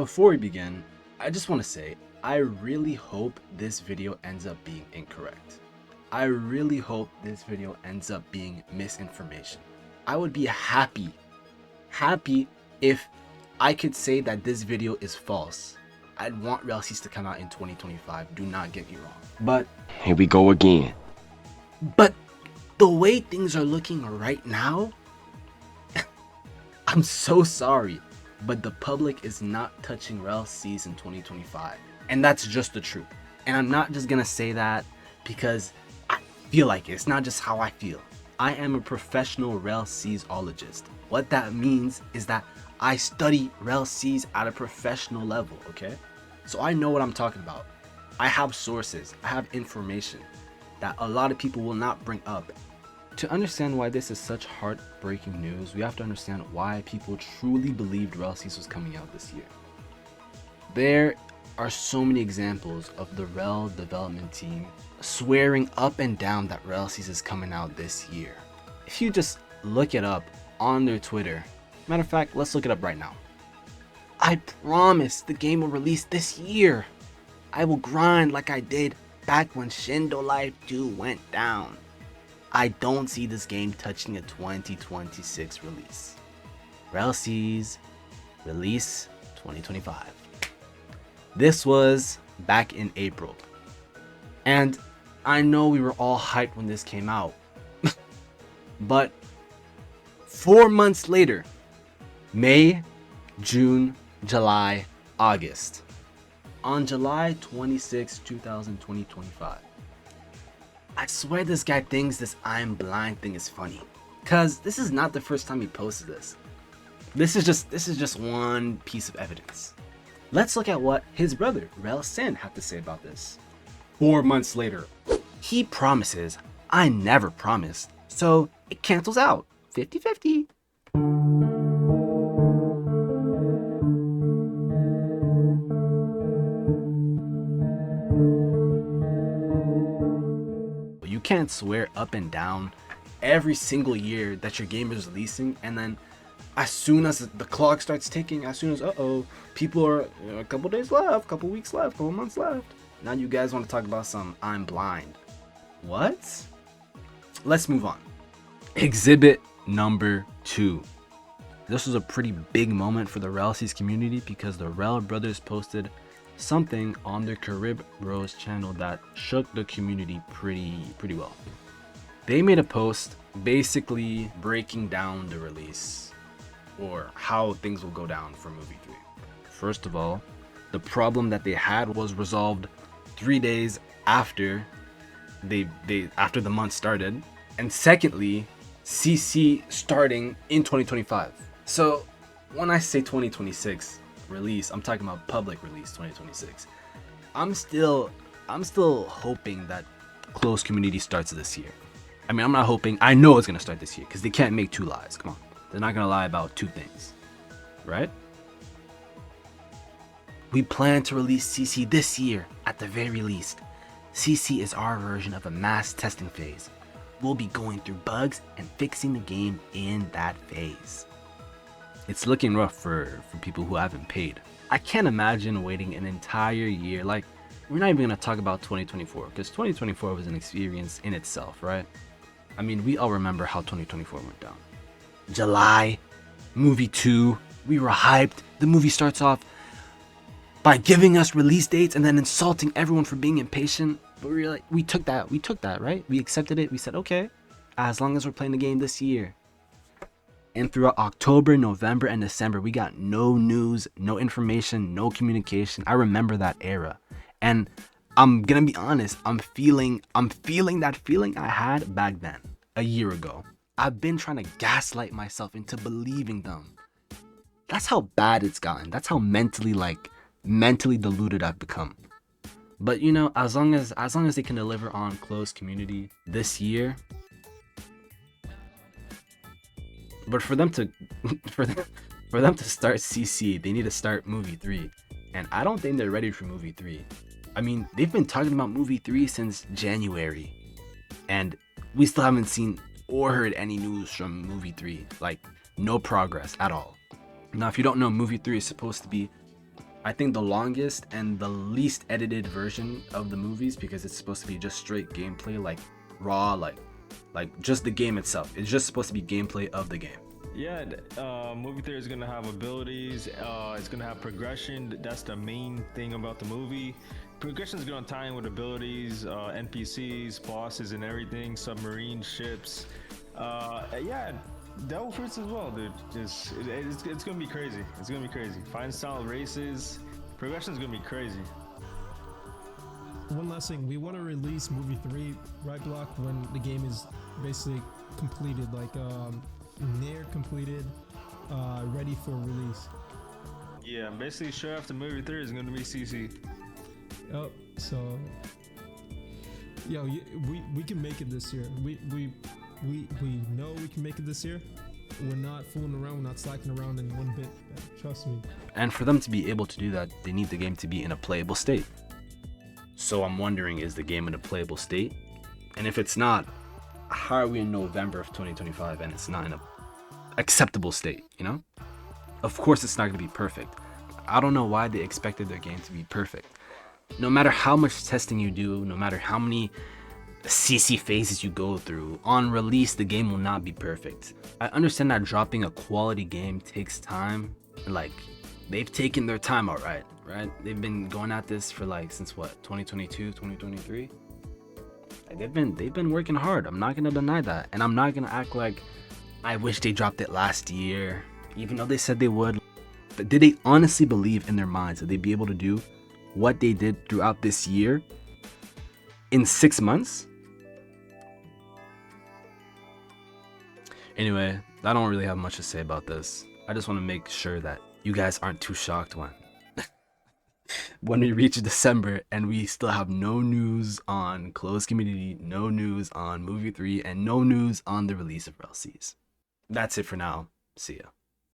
before we begin, I just want to say, I really hope this video ends up being incorrect. I really hope this video ends up being misinformation. I would be happy if I could say that this video is false. I'd want Rell Seas to come out in 2025, do not get me wrong. But here we go again. But the way things are looking right now, I'm so sorry, but the public is not touching Rell Seas in 2025. And that's just the truth. And I'm not just gonna say that because I feel like it. It's not just how I feel. I am a professional Rell Seas-ologist. What that means is that I study Rell Seas at a professional level, okay? So I know what I'm talking about. I have sources, I have information that a lot of people will not bring up. To understand why this is such heartbreaking news, we have to understand why people truly believed Rell Seas was coming out this year. There are so many examples of the Rell development team swearing up and down that Rell Seas is coming out this year. If you just look it up on their Twitter, matter of fact, let's look it up right now. I promise the game will release this year. I will grind like I did back when Shindo Life 2 went down. I don't see this game touching a 2026 release. Rell Seas release 2025. This was back in April. And I know we were all hyped when this came out. But 4 months later, May, June, July, August. On July 26, 2025. I swear this guy thinks this I'm blind thing is funny. Cause this is not the first time he posted this. This is just one piece of evidence. Let's look at what his brother, Rell Seas, had to say about this. 4 months later. He promises, I never promised, so it cancels out. 50-50. You can't swear up and down every single year that your game is releasing, and then as soon as the clock starts ticking, as soon as people are a couple days left, couple weeks left, couple months left, now you guys want to talk about some I'm blind. What? Let's move on. Exhibit number 2. This was a pretty big moment for the Rell Seas community because the Rell brothers posted something on their Carib Bros channel that shook the community pretty well. They made a post basically breaking down the release or how things will go down for movie 3. First of all, the problem that they had was resolved 3 days after after the month started, and secondly, CC starting in 2025. So when I say 2026 release, I'm talking about public release 2026. I'm still hoping that closed community starts this year. I mean, I'm not hoping, I know it's gonna start this year because they can't make 2 lies. Come on, they're not gonna lie about 2 things, right? We plan to release CC this year at the very least. CC is our version of a mass testing phase. We'll be going through bugs and fixing the game in that phase. It's looking rough for people who haven't paid. I can't imagine waiting an entire year. Like, we're not even gonna talk about 2024 because 2024 was an experience in itself, right? I mean, we all remember how 2024 went down. July, movie 2, we were hyped. The movie starts off by giving us release dates and then insulting everyone for being impatient. But we took that, right? We accepted it. We said, okay, as long as we're playing the game this year. And throughout October, November, and December, we got no news, no information, no communication. I remember that era. And I'm gonna be honest, I'm feeling that feeling I had back then, a year ago. I've been trying to gaslight myself into believing them. That's how bad it's gotten. That's how mentally deluded I've become. But you know, as long as they can deliver on closed community this year, but for them to start CC, they need to start movie 3, and I don't think they're ready for movie 3. I mean, they've been talking about movie 3 since January, and we still haven't seen or heard any news from movie 3. Like, no progress at all. Now, if you don't know, movie 3 is supposed to be I think the longest and the least edited version of the movies, because it's supposed to be just straight gameplay, like raw, like just the game itself. It's just supposed to be gameplay of the game. Yeah, movie theater is gonna have abilities. It's gonna have progression. That's the main thing about the movie. Progression is gonna tie in with abilities, NPCs, bosses, and everything. Submarine ships. Yeah, devil fruits as well, dude. It's gonna be crazy. It's gonna be crazy. Fine style races. Progression is gonna be crazy. One last thing, we want to release movie 3 right block when the game is basically completed, like near completed, ready for release. Yeah, basically, sure after movie 3 is gonna be CC. Oh, so yo, we can make it this year. We know we can make it this year. We're not fooling around. We're not slacking around in one bit. Trust me. And for them to be able to do that, they need the game to be in a playable state. So I'm wondering, is the game in a playable state? And if it's not, how are we in November of 2025 and it's not in a acceptable state, you know? Of course it's not going to be perfect. I don't know why they expected their game to be perfect. No matter how much testing you do, no matter how many CC phases you go through, on release the game will not be perfect. I understand that dropping a quality game takes time. Like, they've taken their time out, right? They've been going at this for like since what, 2022, 2023? Like, they've been working hard. I'm not gonna deny that. And I'm not gonna act like I wish they dropped it last year, even though they said they would. But did they honestly believe in their minds that they'd be able to do what they did throughout this year in 6 months? Anyway, I don't really have much to say about this. I just want to make sure that you guys aren't too shocked when we reach December and we still have no news on closed community, no news on movie 3, and no news on the release of Rell Seas. That's it for now. See ya.